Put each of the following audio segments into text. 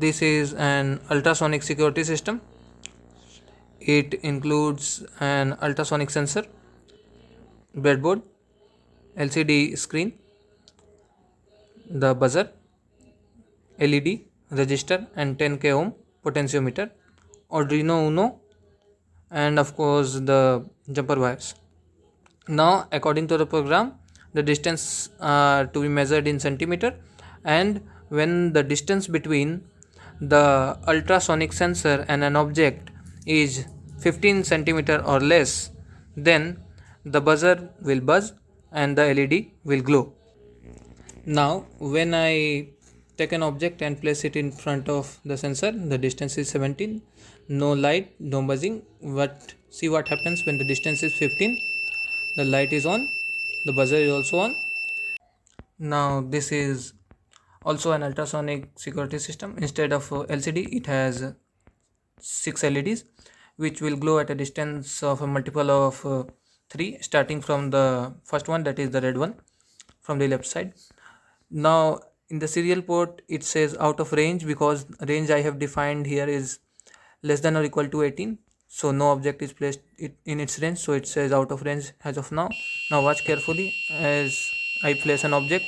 This is an ultrasonic security system. It includes an ultrasonic sensor, breadboard, LCD screen, the buzzer, LED, register, and 10k ohm potentiometer, Arduino Uno, and of course the jumper wires. Now, according to the program, the distance to be measured in centimeter, and when the distance between the ultrasonic sensor and an object is 15 centimeter or less, then the buzzer will buzz and the LED will glow. Now, when I take an object and place it in front of the sensor, the distance is 17, no light, no buzzing. But see what happens when the distance is 15, the light is on, the buzzer is also on. Now, this is also an ultrasonic security system. Instead of LCD, it has 6 LEDs which will glow at a distance of a multiple of 3, starting from the first one, that is the red one from the left side. Now in the serial port it says out of range, because range I have defined here is less than or equal to 18, so no object is placed in its range, so it says out of range as of now. Now watch carefully as I place an object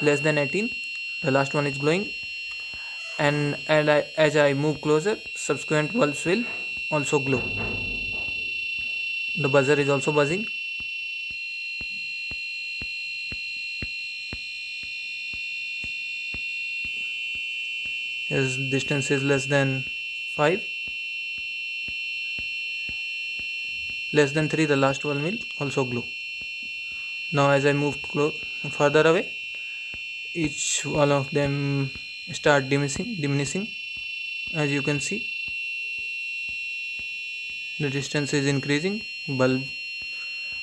less than 18, the last one is glowing, and as I move closer, subsequent bulbs will also glow. The buzzer is also buzzing. As distance is less than 5, less than 3, the last one will also glow. Now as I move further away, each one of them start diminishing. As you can see, the distance is increasing. Bulb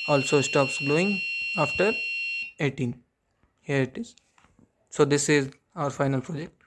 also stops glowing after 18. Here it is. So this is our final project.